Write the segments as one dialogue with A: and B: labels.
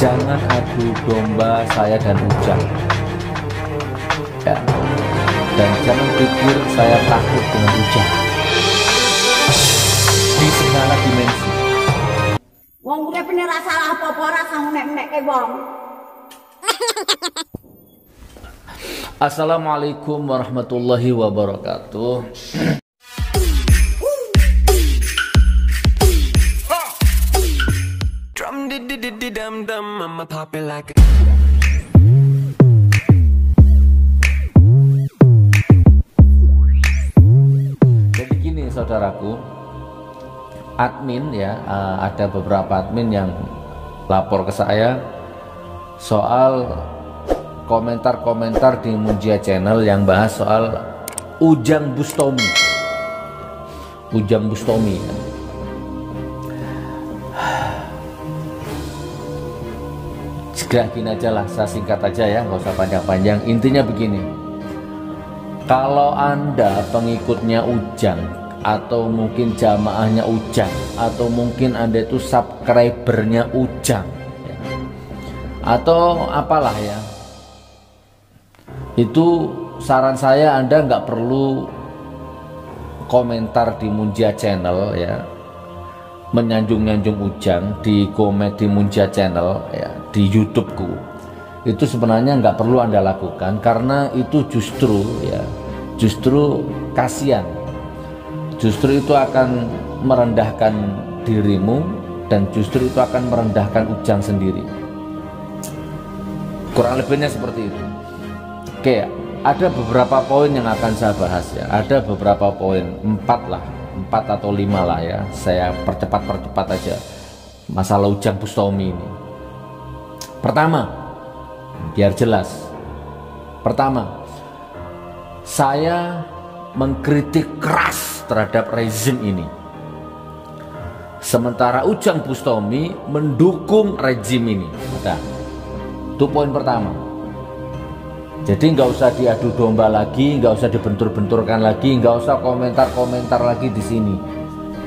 A: Jangan adu domba saya dan Ujang ya. Dan jangan pikir saya takut dengan Ujang di segala dimensi.
B: Wong urip ini ra salah apa-apa, ora sang nek-nekke wong.
A: Assalamualaikum warahmatullahi wabarakatuh. Jadi gini saudaraku, admin ya, ada beberapa admin yang lapor ke saya soal komentar-komentar di Munjia Channel yang bahas soal Ujang Bustami. Ujang Bustami ya. Segera gini aja lah, saya singkat aja ya, nggak usah panjang-panjang. Intinya begini, kalau Anda pengikutnya Ujang, atau mungkin jamaahnya Ujang, atau mungkin Anda itu subscribernya Ujang ya, atau apalah ya, itu saran saya Anda nggak perlu komentar di Munjia Channel ya, menyanjung-nyanjung Ujang di komen di Munjia Channel ya, di YouTubeku. Itu sebenarnya nggak perlu Anda lakukan, karena itu justru kasihan, justru itu akan merendahkan dirimu, dan justru itu akan merendahkan Ujang sendiri. Kurang lebihnya seperti itu. Oke, ada beberapa poin yang akan saya bahas ya. Ada beberapa poin, 4 atau 5 lah ya. Saya percepat aja masalah Ujang Bustami ini. Pertama, biar jelas. Pertama, saya mengkritik keras terhadap rezim ini, sementara Ujang Bustami mendukung rezim ini. Nah, itu poin pertama. Jadi nggak usah diadu domba lagi, nggak usah dibentur-benturkan lagi, nggak usah komentar-komentar lagi di sini.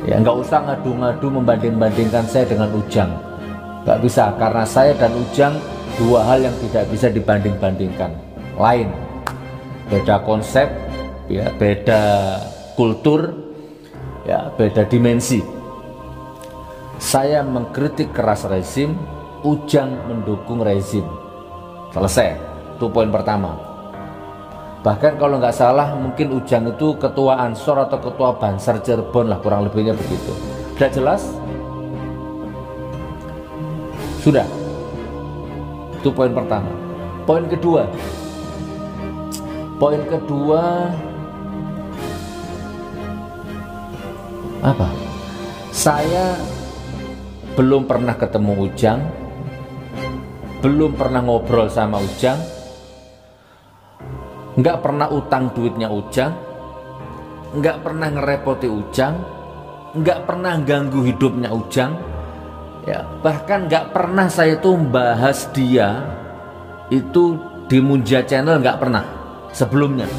A: Ya, nggak usah ngadu-ngadu membanding-bandingkan saya dengan Ujang. Nggak bisa, karena saya dan Ujang dua hal yang tidak bisa dibanding-bandingkan. Lain, beda konsep, ya, beda kultur, ya, beda dimensi. Saya mengkritik keras rezim, Ujang mendukung rezim. Selesai. Itu poin pertama. Bahkan kalau nggak salah mungkin Ujang itu ketua Ansor atau ketua Bansar Cirebon lah, kurang lebihnya begitu. Sudah jelas? Sudah. Itu poin pertama. Poin kedua. Poin kedua apa? Saya belum pernah ketemu Ujang, belum pernah ngobrol sama Ujang, nggak pernah utang duitnya Ujang, nggak pernah ngerepoti Ujang, nggak pernah ganggu hidupnya Ujang ya. Bahkan nggak pernah saya itu membahas dia itu di Munjia Channel, nggak pernah sebelumnya.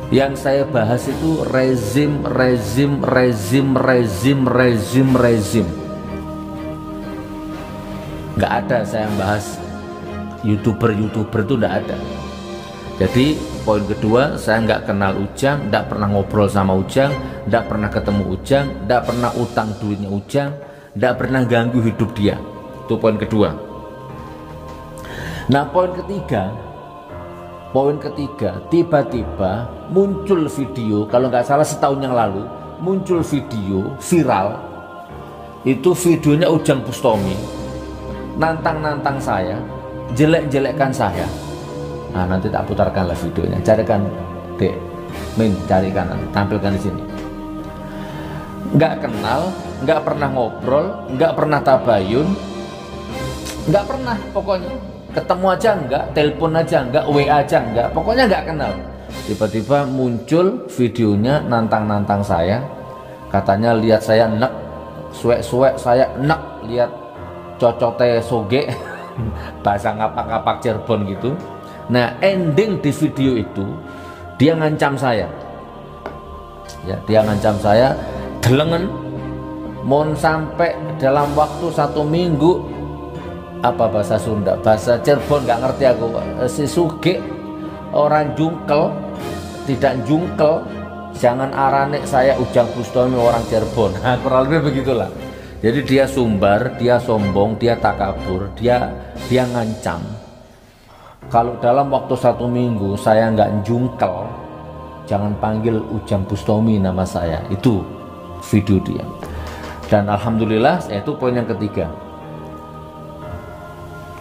A: Yang saya bahas itu rezim. Nggak ada saya bahas YouTuber itu nggak ada. Jadi poin kedua, saya nggak kenal Ujang, nggak pernah ngobrol sama Ujang, nggak pernah ketemu Ujang, nggak pernah utang duitnya Ujang, nggak pernah ganggu hidup dia. Itu poin kedua. Nah, poin ketiga, tiba-tiba muncul video, kalau nggak salah setahun yang lalu muncul video viral. Itu videonya Ujang Bustami nantang saya, jelek-jelekkan saya. Nah, nanti tak putarkanlah videonya. Carikan Dek Min, carikan, tampilkan di sini. Nggak kenal, nggak pernah ngobrol, nggak pernah tabayun, nggak pernah, pokoknya ketemu aja nggak, telepon aja nggak, WA aja nggak, pokoknya nggak kenal. Tiba-tiba muncul videonya nantang saya, katanya lihat saya enek, suwek saya enek, lihat cocote soge bahasa ngapak-ngapak Cirebon gitu. Nah, ending di video itu dia ngancam saya. Ya, dia ngancam saya, delengen Mohon sampai dalam waktu 1 minggu, apa bahasa Sunda, bahasa Cirebon nggak ngerti aku, si Sugih orang jungkel, tidak jungkel, jangan arane saya Ujang Bustomi orang Cirebon. Nah, kurang lebih begitulah. Jadi dia sumbar, dia sombong, dia takabur, dia ngancam. Kalau dalam waktu 1 minggu saya nggak jungkel, jangan panggil Ujang Bustomi nama saya. Itu video dia. Dan alhamdulillah, itu poin yang ketiga.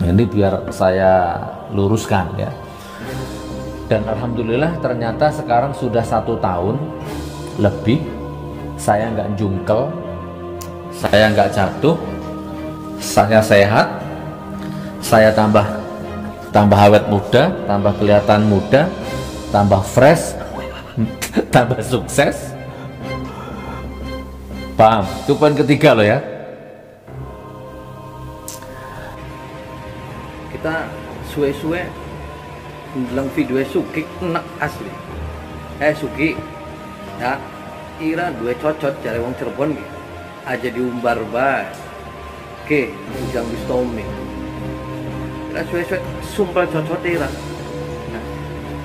A: Nah, ini biar saya luruskan ya. Dan alhamdulillah ternyata sekarang sudah 1 tahun lebih saya nggak jungkel, saya nggak jatuh, saya sehat, saya tambah awet muda, tambah kelihatan muda, tambah fresh, tambah sukses. Paham? Itu poin ketiga loh ya.
C: Kita suwe-suwe bilang video Sugih enak asli. Sugih ya ira dua cocot cari wong Cirebon gitu aja diumbar bae ke Ujang Bustomi. Kita suwe-suwe sumpah cocot ira. Nah,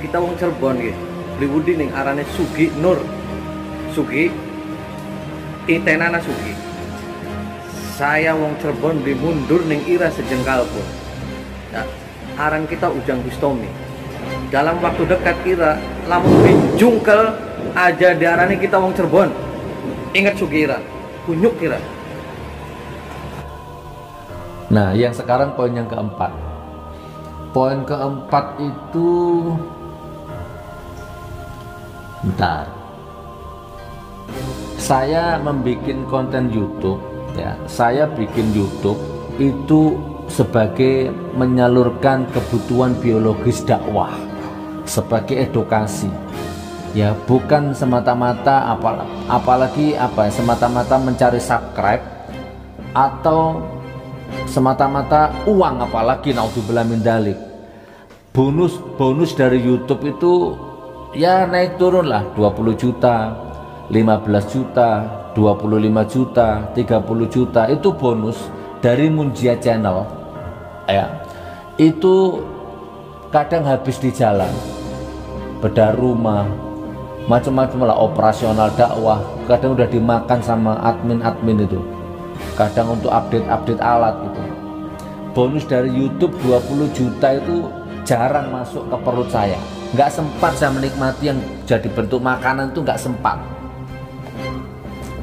C: kita wong Cirebon gitu pribudi ning arane Sugih Nur. Sugih itenana Sugih. Saya wong Cirebon beli mundur ning ira sejengkal pun. Nah, aran kita Ujang Bustomi. Dalam waktu dekat ira lamun jungkel aja diarani kita wong Cirebon. Ingat Sugih ira, kunyuk ira.
A: Nah, yang sekarang poin yang keempat. Poin keempat itu bentar. Saya membuat konten YouTube ya. Saya bikin YouTube itu sebagai menyalurkan kebutuhan biologis dakwah, sebagai edukasi ya, bukan semata-mata apalagi semata-mata mencari subscribe atau semata-mata uang, apalagi naudzubillah min dzalik. Bonus dari YouTube itu ya naik turun lah, 20 juta, 15 juta, 25 juta, 30 juta itu bonus dari Munjia Channel ya. Itu kadang habis di jalan, bedah rumah, macam-macam lah, operasional dakwah, kadang udah dimakan sama admin itu, kadang untuk update alat gitu. Bonus dari YouTube 20 juta itu jarang masuk ke perut saya, nggak sempat saya menikmati yang jadi bentuk makanan itu, nggak sempat.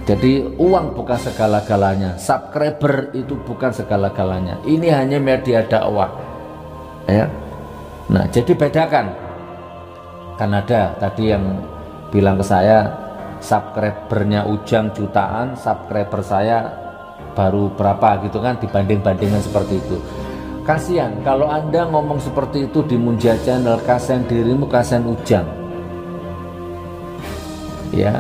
A: Jadi uang bukan segala-galanya, subscriber itu bukan segala-galanya, ini hanya media dakwah ya. Nah, jadi bedakan. Kan ada tadi yang bilang ke saya subscribernya Ujang jutaan, subscriber saya baru berapa gitu kan, dibanding-bandingkan seperti itu. Kasihan kalau Anda ngomong seperti itu di Munjia Channel, kasihan dirimu, kasihan Ujang ya.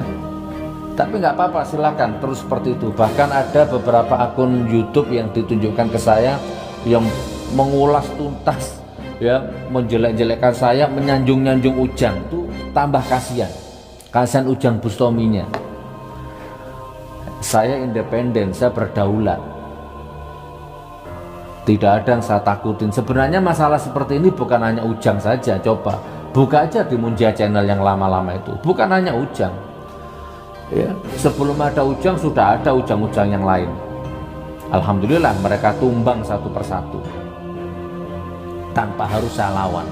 A: Tapi nggak apa-apa, silakan terus seperti itu. Bahkan ada beberapa akun YouTube yang ditunjukkan ke saya yang mengulas tuntas ya, menjelek-jelekkan saya, menyanjung-nyanjung Ujang, itu tambah kasihan Ujang Bustominya. Saya independen, saya berdaulat, tidak ada yang saya takutin. Sebenarnya masalah seperti ini bukan hanya Ujang saja. Coba buka aja di Munjia Channel yang lama-lama itu, bukan hanya Ujang ya. Sebelum ada Ujang sudah ada Ujang-Ujang yang lain. Alhamdulillah mereka tumbang satu persatu tanpa harus saya lawan.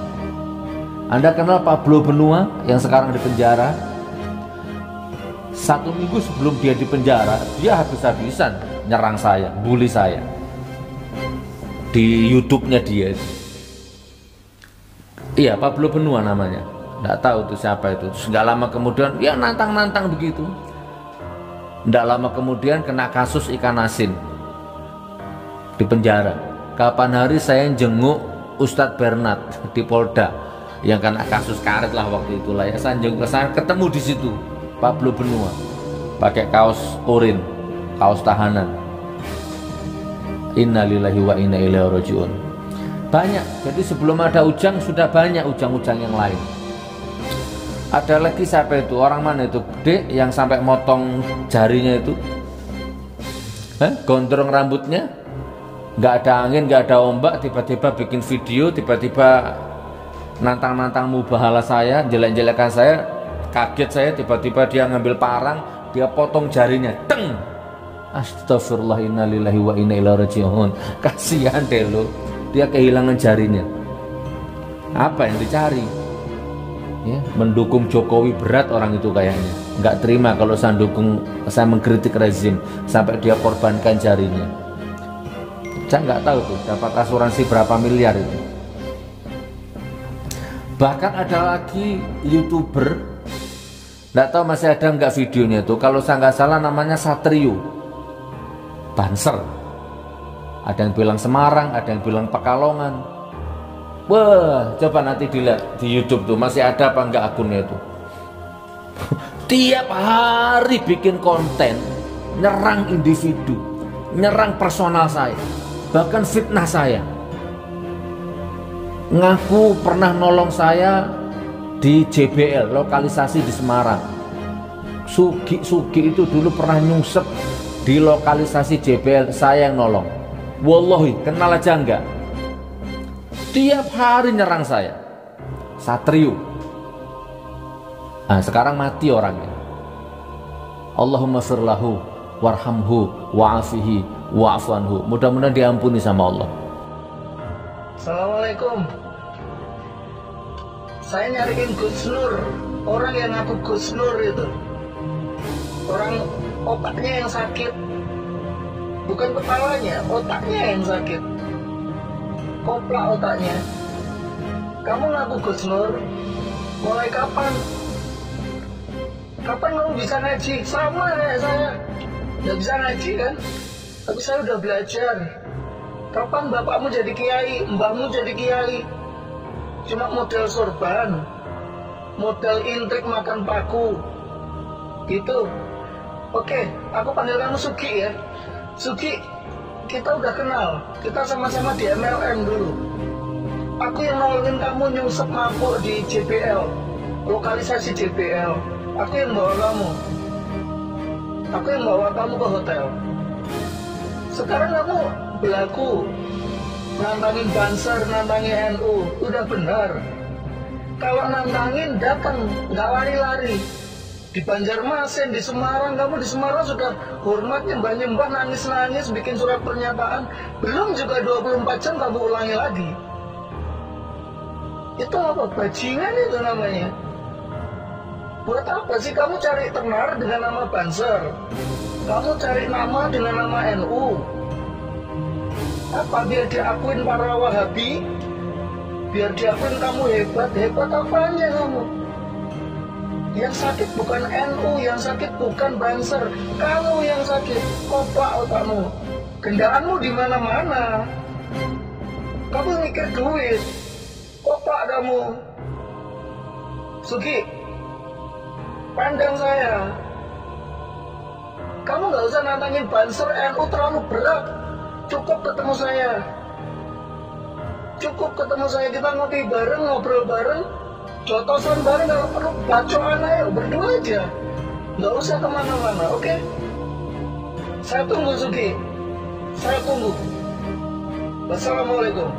A: Anda kenal Pablo Benua yang sekarang di penjara? 1 minggu sebelum dia di penjara, dia habis-habisan nyerang saya, bully saya di YouTube-nya dia. Iya, Pablo Benua namanya. Nggak tahu tuh siapa itu. Terus nggak lama kemudian ya nantang-nantang begitu. Nggak lama kemudian kena kasus ikan asin di penjara. Kapan hari saya jenguk Ustadz Bernard di Polda yang kena kasus karet lah waktu itulah ya. Saya jenguk, saya ketemu di situ Pablo Benua pakai kaos urin, kaos tahanan. Innalillahi wa inna ilaihi rajiun. Banyak. Jadi sebelum ada Ujang sudah banyak Ujang-Ujang yang lain. Ada lagi siapa itu, orang mana itu, Dek, yang sampai motong jarinya itu, Gondrong rambutnya, nggak ada angin, nggak ada ombak, tiba-tiba bikin video, tiba-tiba nantang-nantang mubahala saya, jelek-jelekan saya, kaget saya, tiba-tiba dia ngambil parang, dia potong jarinya, teng. Astagfirullah, innalillahi wa inna ilaihi raji'un. Kasihan deh lo, dia kehilangan jarinya. Apa yang dicari? Ya, mendukung Jokowi berat orang itu kayaknya. Nggak terima kalau saya mengkritik rezim sampai dia korbankan jarinya. Saya nggak tahu tuh dapat asuransi berapa miliar itu. Bahkan ada lagi YouTuber, nggak tahu masih ada nggak videonya tuh. Kalau saya nggak salah namanya Satrio Banser. Ada yang bilang Semarang, ada yang bilang Pekalongan. Wah, coba nanti dilihat di YouTube tuh masih ada apa enggak akunnya itu. Tiap hari bikin konten nyerang individu, nyerang personal saya, bahkan fitnah saya. Ngaku pernah nolong saya di JBL, lokalisasi di Semarang. Sugi itu dulu pernah nyungsep di lokalisasi JBL, saya yang nolong. Wallahi, kenal aja enggak? Tiap hari nyerang saya. Satrio. Nah, sekarang mati orangnya. Allahumma firlahu warhamhu wa'afihi wa'afanhu. Mudah-mudahan diampuni sama Allah.
D: Assalamualaikum. Saya nyariin Gus Nur, orang yang ngaku Gus Nur itu. Orang otaknya yang sakit. Bukan kepalanya, otaknya yang sakit. Koplak otaknya. Kamu ngaku Gus Nur, mulai kapan? Kapan kamu bisa ngaji? Sama kayak saya, nggak bisa ngaji kan? Tapi saya udah belajar. Kapan bapakmu jadi kiai, mbahmu jadi kiai? Cuma model sorban, model intrik makan paku, gitu. Oke, aku panggil kamu Sugi ya. Sugi, kita udah kenal, kita sama-sama di MLM dulu. Aku yang nolongin kamu nyungsep mabuk di JBL, lokalisasi JBL. Aku yang bawa kamu. Aku yang bawa kamu ke hotel. Sekarang kamu belaku, nantangin Banser, nantangin NU, udah benar. Kalau nantangin datang, nggak lari-lari. Di Banjarmasin, di Semarang, kamu di Semarang sudah hormat, nyembah-nyembah, nangis-nangis, bikin surat pernyataan. Belum juga 24 jam kamu ulangi lagi. Itu apa? Bajingan itu namanya. Buat apa sih kamu cari tenar dengan nama Banser? Kamu cari nama dengan nama NU? Apa biar diakuin para Wahabi? Biar diakuin kamu hebat? Hebat apanya kamu? Yang sakit bukan NU, yang sakit bukan Banser. Kamu yang sakit, kopak otakmu. Kendaraanmu di mana-mana. Kamu mikir duit, kopak kamu. Sugi, pandang saya. Kamu nggak usah nantangin Banser, NU terlalu berat. Cukup ketemu saya. Cukup ketemu saya, kita ngopi bareng, ngobrol bareng. Jotosan bareng, kalau perlu bacoan aja, berdua aja. Nggak usah kemana-mana, oke? Saya tunggu Sugi. Saya tunggu. Wassalamualaikum.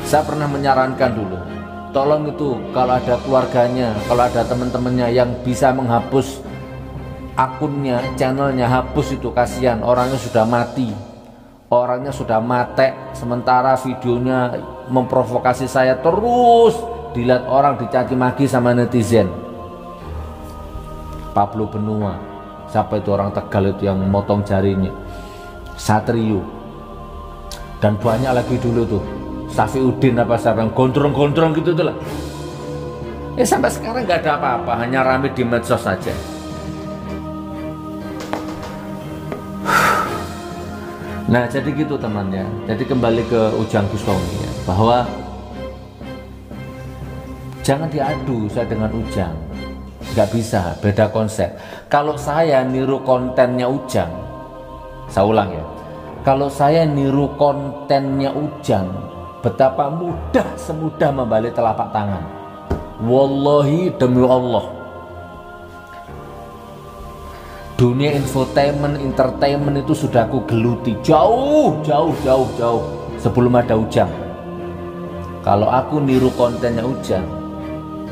A: Saya pernah menyarankan dulu, tolong itu kalau ada keluarganya, kalau ada teman-temannya yang bisa menghapus akunnya, channelnya, hapus itu, kasihan, orangnya sudah mati. Orangnya sudah mate, sementara videonya memprovokasi saya terus dilihat orang, dicaci maki sama netizen. Pablo Benua, siapa itu orang Tegal itu yang memotong jarinya, Satrio, dan banyak lagi dulu tuh, Safiuddin apa siapa yang gondrong-gondrong gitu tuh lah. Sampai sekarang nggak ada apa-apa, hanya rame di medsos saja. Nah, jadi gitu temannya. Jadi kembali ke Ujang Bustami ya, bahwa jangan diadu saya dengan Ujang, nggak bisa, beda konsep. Kalau saya niru kontennya Ujang, saya ulang ya, kalau saya niru kontennya Ujang, betapa mudah, semudah membalik telapak tangan. Wallahi, demi Allah. Dunia infotainment, entertainment itu sudah aku geluti jauh sebelum ada Ujang. Kalau aku niru kontennya Ujang,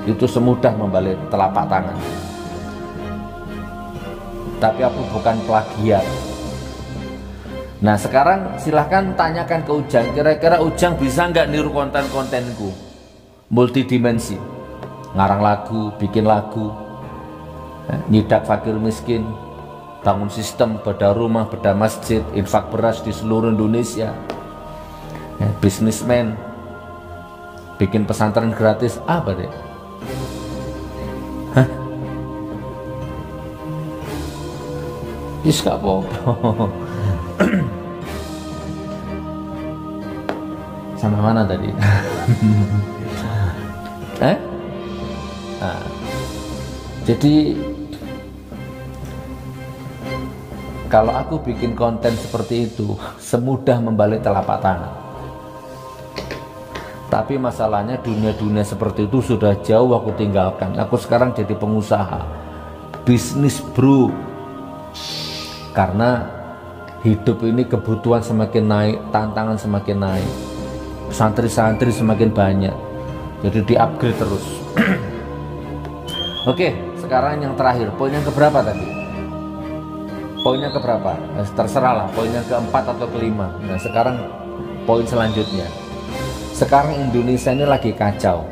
A: itu semudah membalik telapak tangan. Tapi aku bukan plagiat. Nah sekarang silahkan tanyakan ke Ujang, kira-kira Ujang bisa nggak niru konten-kontenku multidimensi, ngarang lagu, bikin lagu, nyidak fakir miskin, bangun sistem, bedah rumah, bedah masjid, infak beras di seluruh Indonesia, bisnismen, bikin pesantren gratis, apa deh? Hah? Is gak apa-apa. Sama mana tadi? Jadi kalau aku bikin konten seperti itu semudah membalik telapak tangan. Tapi masalahnya dunia-dunia seperti itu sudah jauh aku tinggalkan. Aku sekarang jadi pengusaha, bisnis bro. Karena hidup ini kebutuhan semakin naik, tantangan semakin naik, santri-santri semakin banyak, jadi di-upgrade terus. Oke, sekarang yang terakhir, poin yang keberapa tadi? Poinnya keberapa? Nah, terserah lah, poinnya keempat atau kelima. Nah sekarang poin selanjutnya. Sekarang Indonesia ini lagi kacau,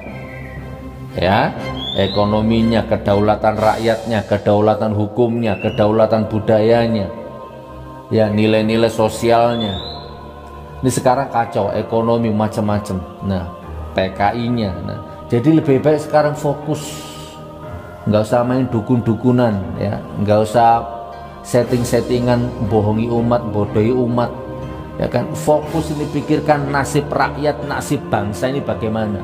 A: ya, ekonominya, kedaulatan rakyatnya, kedaulatan hukumnya, kedaulatan budayanya, ya, nilai-nilai sosialnya. Ini sekarang kacau, ekonomi macam-macam. Nah, PKI-nya. Nah, jadi lebih baik sekarang fokus, nggak usah main dukun-dukunan, ya, nggak usah setting-settingan bohongi umat, bodohi umat, ya kan. Fokus ini pikirkan nasib rakyat, nasib bangsa ini bagaimana.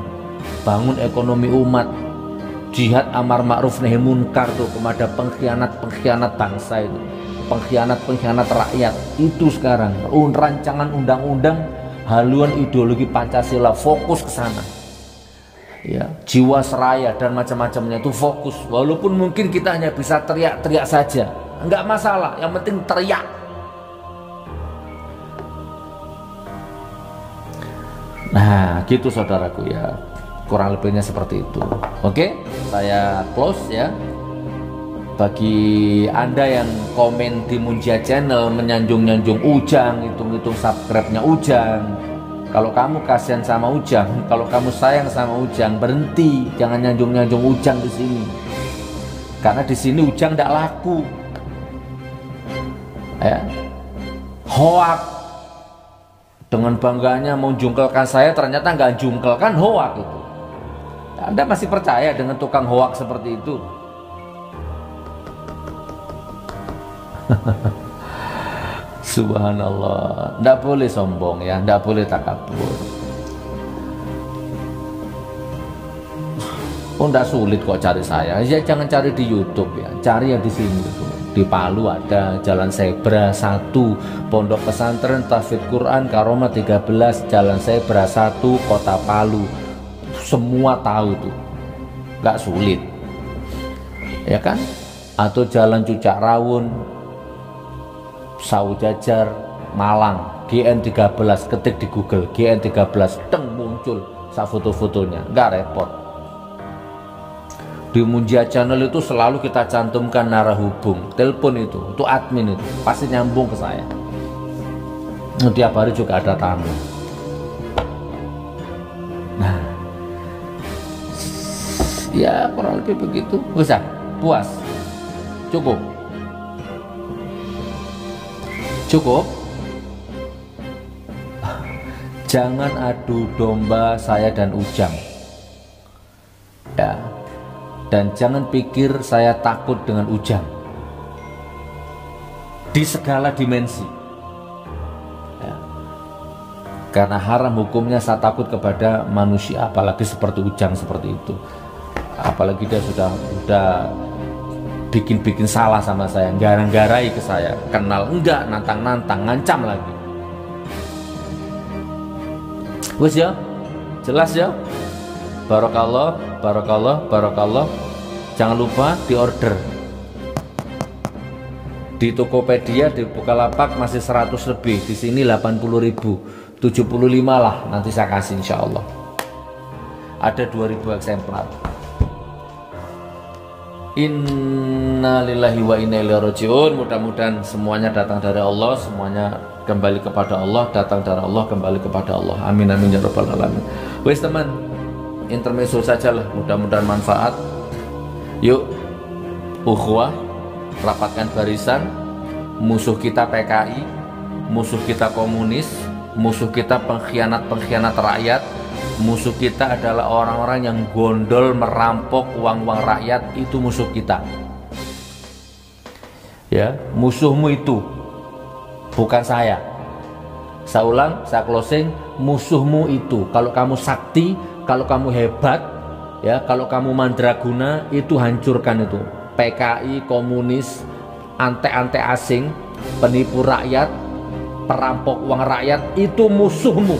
A: Bangun ekonomi umat, jihad amar ma'ruf nahi munkar tuh kepada pengkhianat bangsa itu, pengkhianat rakyat itu sekarang. Rancangan undang-undang haluan ideologi Pancasila, fokus ke sana, ya, jiwa seraya dan macam-macamnya itu fokus. Walaupun mungkin kita hanya bisa teriak-teriak saja, enggak masalah, yang penting teriak. Nah gitu saudaraku, ya, kurang lebihnya seperti itu. Oke, saya close ya. Bagi Anda yang komen di Munjia Channel menyanjung-nyanjung Ujang, hitung-hitung subscribe-nya Ujang. Kalau kamu kasihan sama Ujang, kalau kamu sayang sama Ujang, berhenti, jangan nyanjung-nyanjung Ujang di sini. Karena di sini Ujang tidak laku. Ya. Hoak. Dengan bangganya mau jungkelkan saya, ternyata nggak jungkelkan, hoak itu. Anda masih percaya dengan tukang hoak seperti itu? Subhanallah, nggak boleh sombong ya, nggak boleh takabur. Oh, nggak sulit kok cari saya. Ya jangan cari di YouTube ya, cari yang di sini tuh. Di Palu ada Jalan Zebra 1, Pondok Pesantren Tahfidz Quran Karomah 13, Jalan Zebra 1, Kota Palu. Semua tahu tuh, nggak sulit, ya kan? Atau Jalan Cucak Rawun, Sawu Jajar, Malang, GN 13, ketik di Google GN 13, teng muncul sa foto-fotonya, nggak repot. Di Munjia Channel itu selalu kita cantumkan narah hubung, telepon itu admin itu pasti nyambung ke saya. Tiap hari juga ada tamu. Nah, ya kurang lebih begitu. Bisa, puas, cukup. Jangan adu domba saya dan Ujang, ya. Dan jangan pikir saya takut dengan Ujang di segala dimensi, ya. Karena haram hukumnya, saya takut kepada manusia, apalagi seperti Ujang seperti itu. Apalagi dia sudah bikin salah sama saya, garang-garai ke saya, kenal enggak, nantang-nantang, ngancam lagi. Wes ya, jelas ya. Barakallah. Jangan lupa diorder. Di Tokopedia, di Bukalapak masih 100 lebih, di sini 80.000, 75 lah nanti saya kasih insya Allah. Ada 2000 eksemplar. Inna lillahi wa inna ilaihi rajiun. Mudah-mudahan semuanya datang dari Allah, semuanya kembali kepada Allah, datang dari Allah, kembali kepada Allah. Amin amin ya rabbal alamin. Wes teman, intermezzo saja lah, mudah-mudahan manfaat. Yuk ukhuwah, rapatkan barisan. Musuh kita PKI, musuh kita komunis, musuh kita pengkhianat rakyat. Musuh kita adalah orang-orang yang gondol merampok uang-uang rakyat. Itu musuh kita. Ya, musuhmu itu, bukan saya. Saya ulang, saya closing. Musuhmu itu, kalau kamu sakti, kalau kamu hebat, ya, kalau kamu mandraguna, itu hancurkan itu. PKI, komunis, ante-ante asing, penipu rakyat, perampok uang rakyat, itu musuhmu.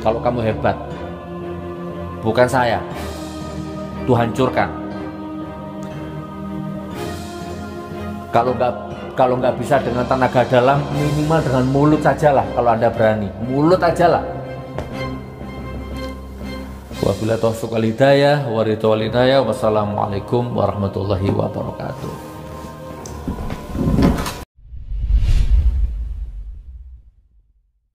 A: Kalau kamu hebat, bukan saya. Itu hancurkan. Kalau nggak bisa dengan tenaga dalam, minimal dengan mulut sajalah. Kalau Anda berani, mulut ajalah. Wabillahi taufiq wal hidayah, wassalamualaikum warahmatullahi wabarakatuh.